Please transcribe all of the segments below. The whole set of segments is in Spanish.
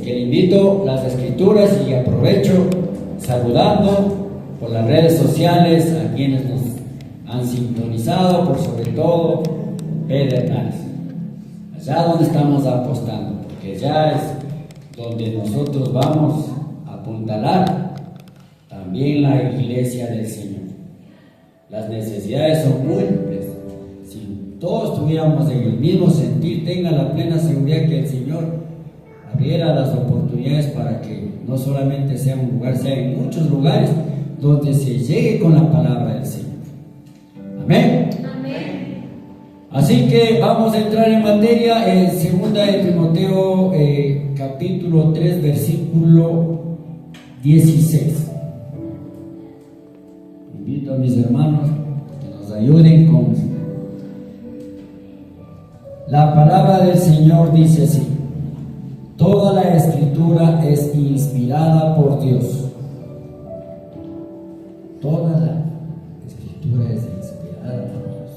que le invito las escrituras y aprovecho saludando por las redes sociales a quienes nos han sintonizado, por sobre todo Pedernales, allá donde estamos apostando, porque ya es donde nosotros vamos a apuntalar también la iglesia del Señor. Las necesidades son múltiples. Si todos estuviéramos en el mismo sentir, tenga la plena seguridad que el Señor abriera las oportunidades para que no solamente sea un lugar, sea en muchos lugares donde se llegue con la palabra del Señor. Amén. Amén. Así que vamos a entrar en materia en 2 de Timoteo capítulo 3 versículo 16. Invito a mis hermanos que nos ayuden con la palabra del Señor. Dice así: toda la escritura es inspirada por Dios. Toda la escritura es inspirada por Dios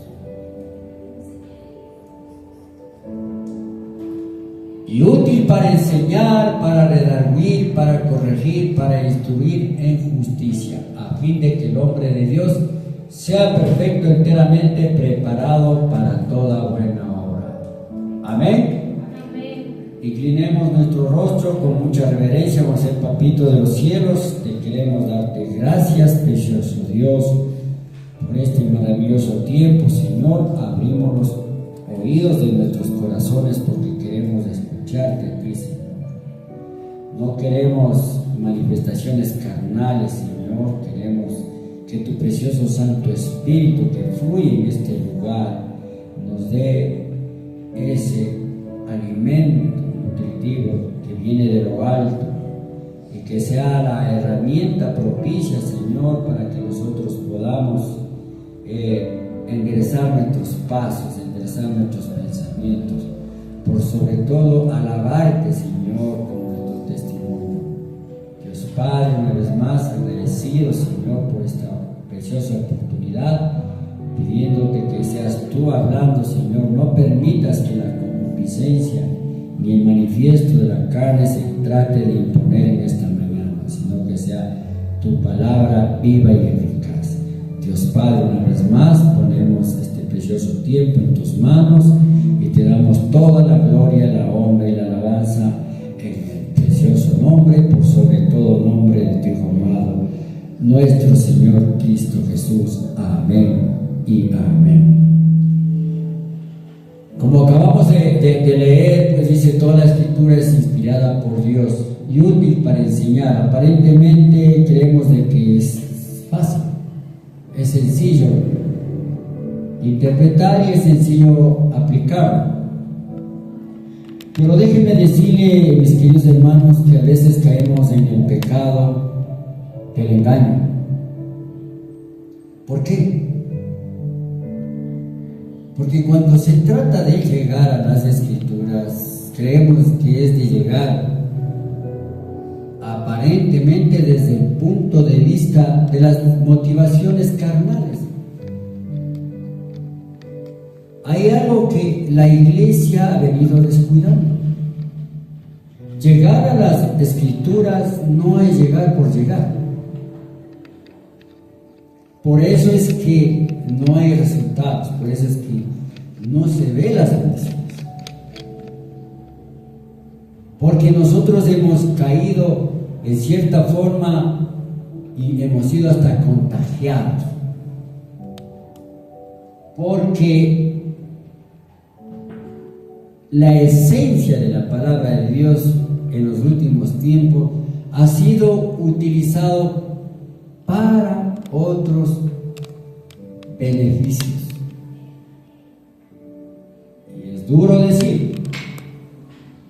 y útil para enseñar, para redarguir, para corregir, para instruir en justicia, a fin de que el hombre de Dios sea perfecto, enteramente preparado para toda buena obra. Amén. Amén. Inclinemos nuestro rostro con mucha reverencia, con el papito de los cielos. Te queremos darte gracias, precioso Dios, por este maravilloso tiempo, Señor. Abrimos los oídos de nuestros corazones porque queremos escucharte a ti, Señor. No queremos manifestaciones carnales, Señor. Queremos que tu precioso Santo Espíritu que fluye en este lugar nos dé ese alimento nutritivo que viene de lo alto y que sea la herramienta propicia, Señor, para que nosotros podamos enderezar nuestros pasos, enderezar nuestros pensamientos, por sobre todo alabarte, Señor, con nuestro testimonio. Dios Padre, una vez más agradecido, Señor, por esta preciosa oportunidad, pidiéndote que seas tú hablando, Señor. No permitas que la concupiscencia ni el manifiesto de la carne se trate de imponer en esta mañana, sino que sea tu palabra viva y eficaz. Dios Padre, una vez más ponemos este precioso tiempo en tus manos y te damos toda la gloria, la honra y la alabanza en el precioso nombre, por sobre todo nombre de tu Hijo amado, nuestro Señor Cristo Jesús. Amén y amén. Como acabamos de leer, pues dice: toda la escritura es inspirada por Dios y útil para enseñar. Aparentemente creemos de que es fácil, es sencillo interpretar y es sencillo aplicar. Pero déjenme decirle, mis queridos hermanos, que a veces caemos en el pecado del engaño. ¿Por qué? Porque cuando se trata de llegar a las escrituras, creemos que es de llegar aparentemente desde el punto de vista de las motivaciones carnales. Hay algo que la iglesia ha venido descuidando. Llegar a las escrituras no es llegar por llegar. Por eso es que no hay resultados, por eso es que no se ve las bendiciones. Porque nosotros hemos caído en cierta forma y hemos sido hasta contagiados. Porque la esencia de la palabra de Dios en los últimos tiempos ha sido utilizado para otros beneficios. Y es duro decir,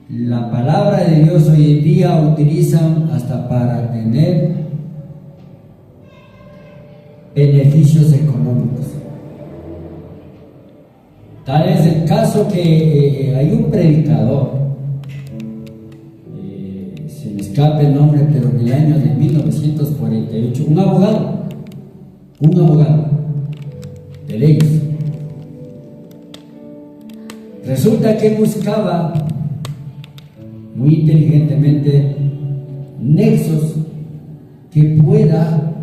la palabra de Dios hoy en día utilizan hasta para tener beneficios económicos. Tal es el caso que hay un predicador, se me escapa el nombre, pero en el año de 1948, un abogado de leyes. Resulta que buscaba muy inteligentemente nexos que pueda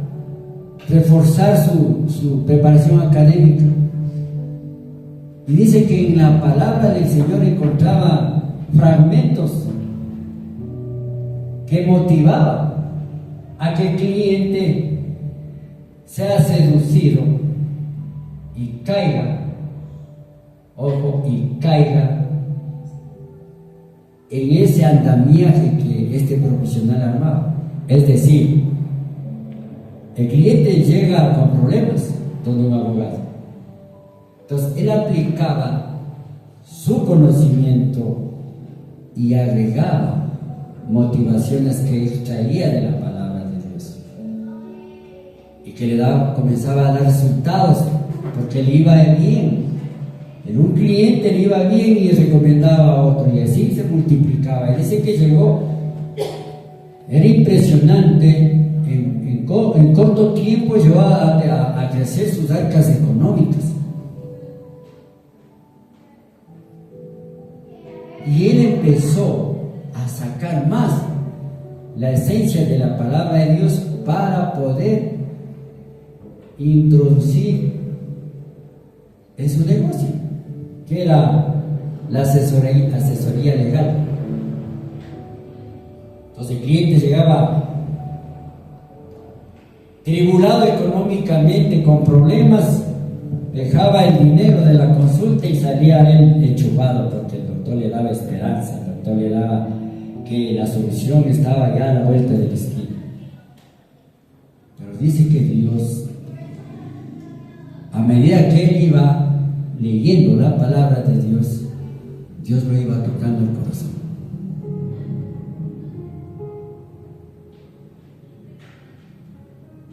reforzar su preparación académica. Y dice que en la palabra del Señor encontraba fragmentos que motivaban a que el cliente sea seducido y caiga, ojo, y caiga en ese andamiaje que este profesional armaba. Es decir, el cliente llega con problemas donde un abogado. Entonces él aplicaba su conocimiento y agregaba motivaciones que él traía de la palabra de Dios y que comenzaba a dar resultados porque le iba bien. En un cliente le iba bien y recomendaba a otro y así se multiplicaba. Y dice que llegó, era impresionante, en corto tiempo llegó a crecer sus arcas económicas. Y él empezó a sacar más la esencia de la palabra de Dios para poder introducir en su negocio, que era la asesoría legal. Entonces el cliente llegaba tribulado económicamente, con problemas, dejaba el dinero de la consulta y salía él enchufado, porque el doctor le daba esperanza, el doctor le daba que la solución estaba ya a la vuelta de la esquina. Pero dice que Dios, a medida que él iba leyendo la palabra de Dios, Dios lo iba tocando el corazón.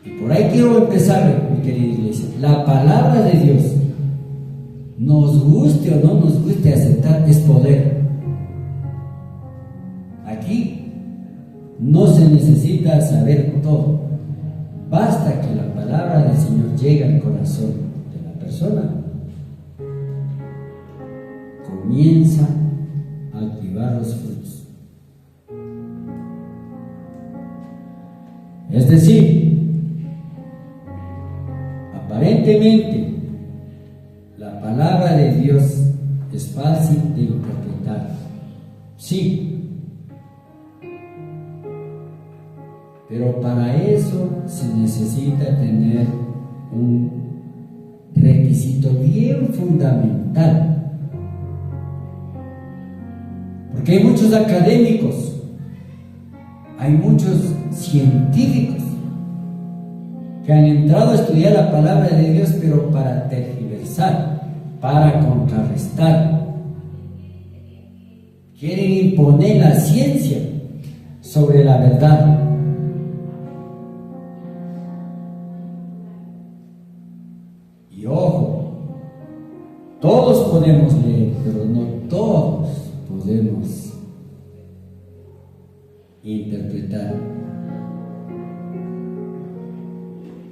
Y por ahí quiero empezar, mi querida iglesia. La palabra de Dios, nos guste o no nos guste aceptar, es poder. Aquí no se necesita saber todo. Basta que la palabra del Señor llegue al corazón de la persona. Comienza a activar los frutos. Es decir, aparentemente la palabra de Dios es fácil de interpretar. Sí. Pero para eso se necesita tener un requisito bien fundamental. Porque hay muchos académicos, hay muchos científicos que han entrado a estudiar la palabra de Dios, pero para tergiversar, para contrarrestar. Quieren imponer la ciencia sobre la verdad. Y ojo, todos podemos leer, pero no todos podemos interpretar.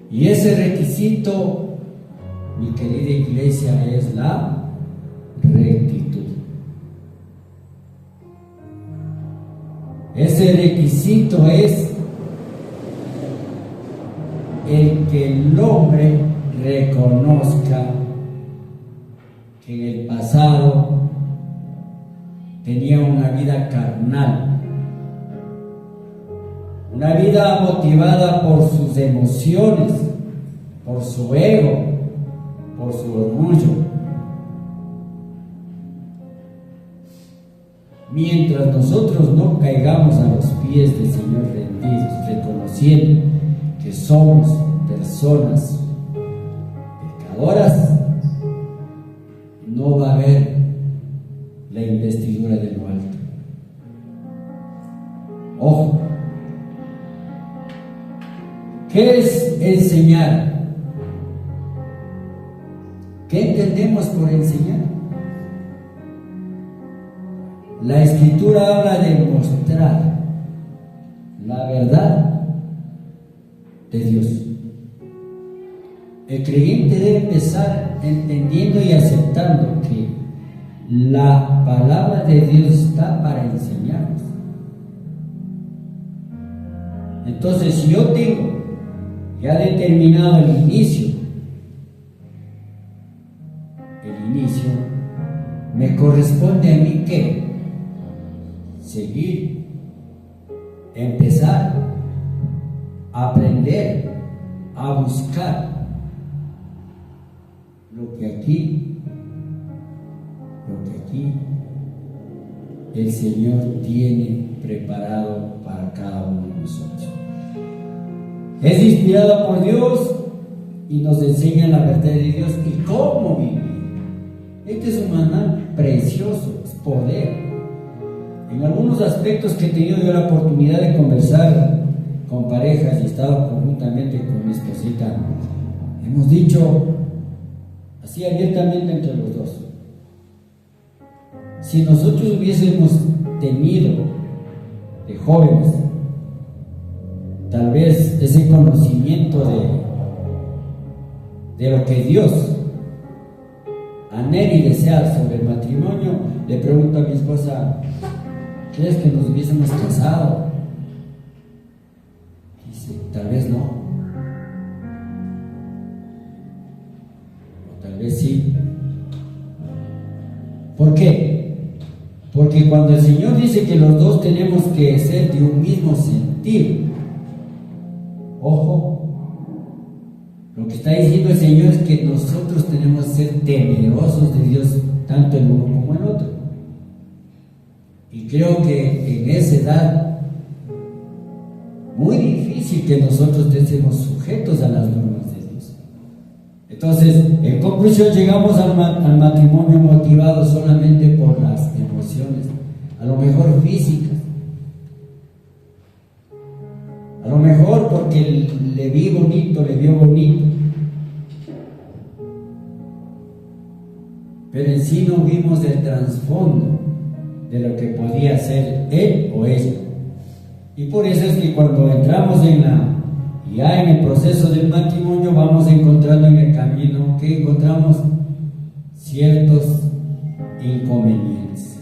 Y ese requisito, mi querida iglesia, es la rectitud. Ese requisito es el que el hombre reconozca que en el pasado tenía una vida carnal, una vida motivada por sus emociones, por su ego, por su orgullo. Mientras nosotros no caigamos a los pies del Señor rendidos, reconociendo que somos personas pecadoras, no va a haber la investidura de lo alto. Ojo, ¿qué es enseñar? ¿Qué entendemos por enseñar? La Escritura habla de mostrar la verdad de Dios. El creyente debe empezar entendiendo y aceptando que la palabra de Dios está para enseñarnos. Entonces, si yo tengo ya determinado el inicio, me corresponde a mí ¿qué? Seguir, empezar, aprender, a buscar lo que aquí el Señor tiene preparado para cada uno de nosotros. Es inspirada por Dios y nos enseña la verdad de Dios y cómo vivir. Este es un manual precioso, es poder. En algunos aspectos que he tenido yo la oportunidad de conversar con parejas y he estado conjuntamente con mi esposita, hemos dicho así abiertamente entre los dos: si nosotros hubiésemos tenido de jóvenes tal vez ese conocimiento de lo que Dios anhela y desea sobre el matrimonio, le pregunto a mi esposa: ¿quieres que nos hubiésemos casado? Dice: tal vez no, o tal vez sí. ¿Por qué? Porque cuando el Señor dice que los dos tenemos que ser de un mismo sentir, ojo, lo que está diciendo el Señor es que nosotros tenemos que ser temerosos de Dios, tanto el uno como el otro. Y creo que en esa edad, muy difícil que nosotros estemos sujetos a las normas de Dios. Entonces, en conclusión, llegamos al matrimonio motivado solamente por las emociones, a lo mejor físicas, a lo mejor porque le vio bonito, pero en sí no vimos el trasfondo de lo que podía ser él o ella. Y por eso es que cuando entramos ya en el proceso del matrimonio, vamos encontrando en el camino que encontramos ciertos inconvenientes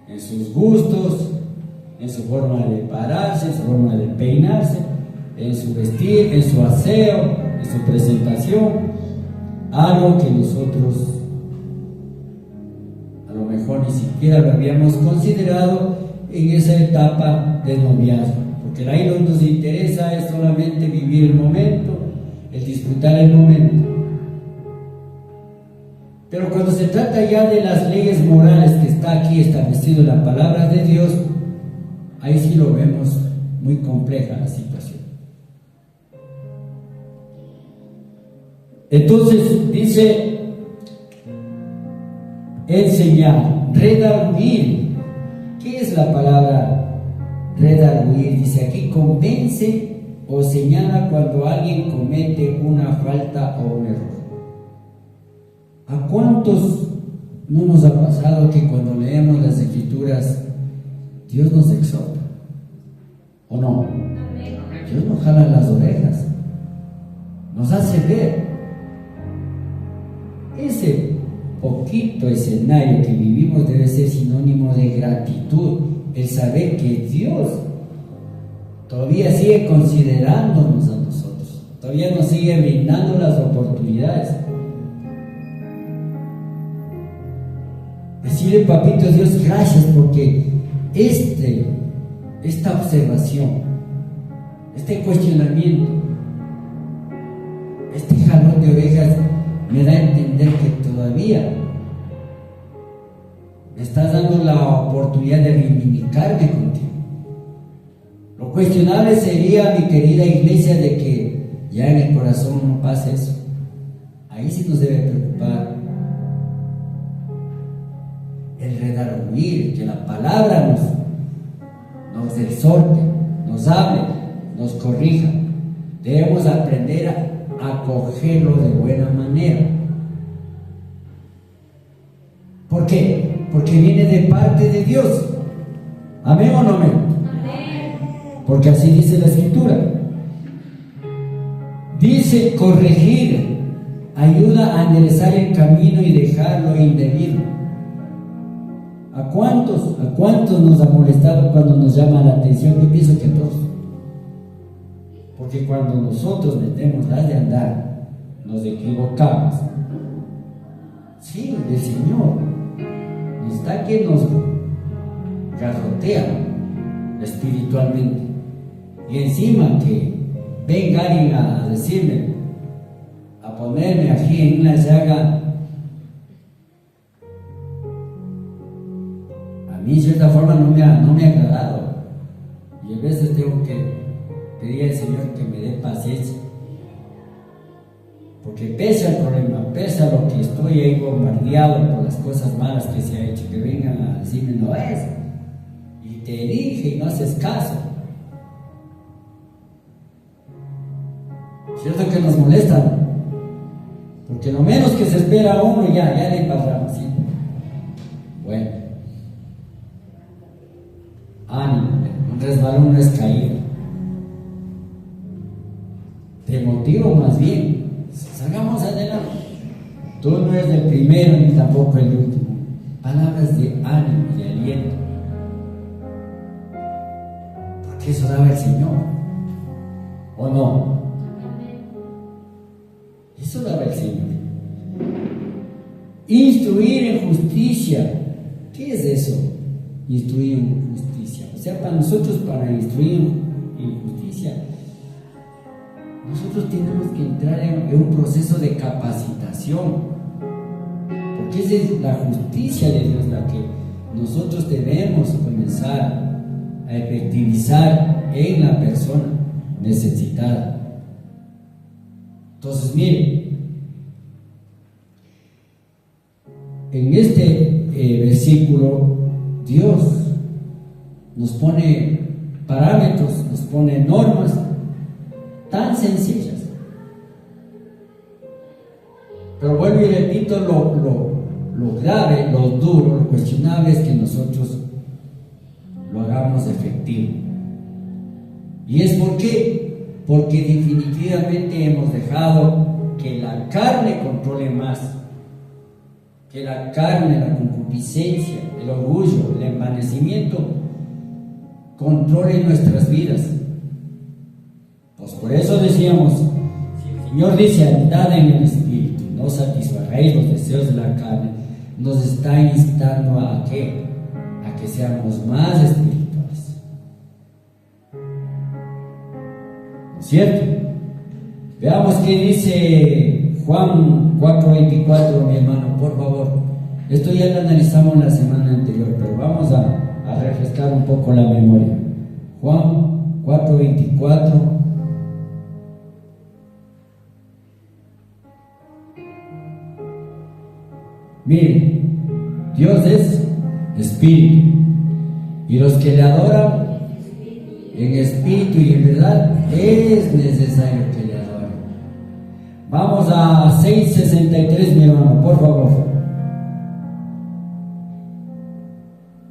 en sus gustos, en su forma de pararse, en su forma de peinarse, en su vestir, en su aseo, en su presentación, algo que nosotros a lo mejor ni siquiera lo habíamos considerado en esa etapa del noviazgo, porque ahí lo que nos interesa es solamente vivir el momento, el disfrutar el momento. Pero cuando se trata ya de las leyes morales que está aquí establecido en la palabra de Dios, ahí sí lo vemos muy compleja la situación. Entonces dice: enseñar, redarguir. ¿Qué es la palabra redarguir? Dice aquí: convence o señala cuando alguien comete una falta o un error. ¿A cuántos no nos ha pasado que cuando leemos las Escrituras Dios nos exhorta? ¿O no? Dios nos jala las orejas, nos hace ver ese poquito escenario que vivimos. Debe ser sinónimo de gratitud, el saber que Dios todavía sigue considerándonos a nosotros, todavía nos sigue brindando las oportunidades. Decirle: papito Dios, gracias, porque esta observación, este cuestionamiento, este jalón de orejas me da a entender que todavía me estás dando la oportunidad de reivindicarme contigo. Lo cuestionable sería, mi querida iglesia, de que ya en el corazón no pase eso. Ahí sí nos debe preocupar el redarguir, que la palabra nos exhorte, nos hable, nos corrija. Debemos aprender a acogerlo de buena manera. ¿Por qué? Porque viene de parte de Dios. ¿Amén o no amén? Amén. Porque así dice la Escritura. Dice: corregir, ayuda a enderezar el camino y dejarlo indebido. ¿A cuántos nos ha molestado cuando nos llama la atención? Yo pienso que a todos. Porque cuando nosotros metemos las de andar, nos equivocamos. Sí, el Señor nos está que nos garrotea espiritualmente. Y encima que venga alguien a decirme, a ponerme aquí en una llaga, a mí en cierta forma no me ha agradado. Y a veces tengo que pedir al Señor que me dé paciencia. Porque pese al problema, pese a lo que estoy ahí bombardeado por las cosas malas que se ha hecho, que vengan a decirme no es, y te dije y no haces caso. Cierto que nos molestan, porque lo menos que se espera a uno ya le pasamos, ¿sí? Bueno, ánimo, un resbalón no es caída. Te motivo más bien, salgamos adelante. Tú no eres el primero ni tampoco el último. Palabras de ánimo y de aliento, porque eso daba el Señor, ¿o no? Eso daba el Señor. Instruir en justicia. ¿Qué es eso? Instruir en justicia. O sea, para nosotros, para instruir en justicia, nosotros tenemos que entrar en un proceso de capacitación. Porque esa es la justicia de Dios la que nosotros debemos comenzar a efectivizar en la persona necesitada. Entonces, miren, en este versículo Dios nos pone parámetros, nos pone normas tan sencillas. Pero vuelvo y repito, lo grave, lo duro, lo cuestionable es que nosotros lo hagamos efectivo. ¿Y es por qué? Porque definitivamente hemos dejado que la carne controle más, que la carne, la concupiscencia, el orgullo, el envanecimiento controle nuestras vidas. Pues por eso decíamos, si el Señor dice andad en el Espíritu, no satisfagáis los deseos de la carne, nos está instando ¿a qué? A que seamos más espirituales. ¿Cierto? Veamos qué dice Juan 4:24, mi hermano, por favor. Esto ya lo analizamos la semana anterior, pero vamos a refrescar un poco la memoria. Juan 4:24. Miren, Dios es espíritu, y los que le adoran en espíritu y en verdad es necesario que le adoren. Vamos a 6:63, mi hermano, por favor.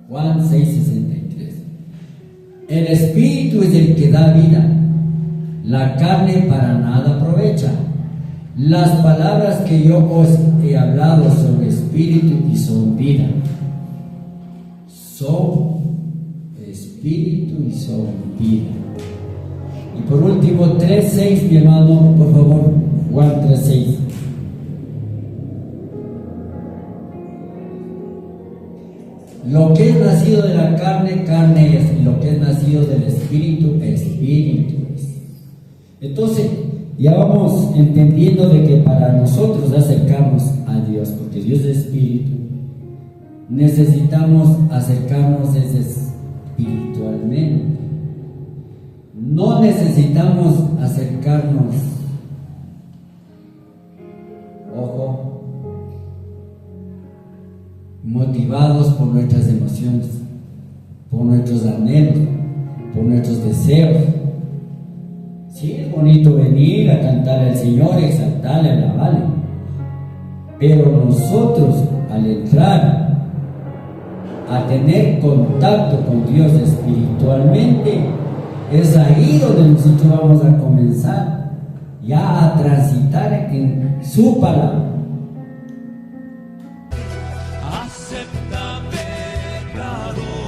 Juan 6:63. El espíritu es el que da vida, la carne para nada aprovecha. Las palabras que yo os he hablado son espíritu y son vida. Son espíritu y son vida. Y por último, 3:6, mi hermano, por favor. Juan 3:6. Lo que es nacido de la carne, carne es, y lo que es nacido del espíritu, espíritu es. Entonces, ya vamos entendiendo de que para nosotros acercarnos a Dios, porque Dios es espíritu, necesitamos acercarnos espiritualmente. No necesitamos acercarnos, ojo, motivados por nuestras emociones, por nuestros anhelos, por nuestros deseos. Sí, es bonito venir a cantarle al Señor, exaltarle, alabarle, pero nosotros al entrar a tener contacto con Dios espiritualmente, es ahí donde nosotros vamos a comenzar ya a transitar en su palabra. Acepta, pecador.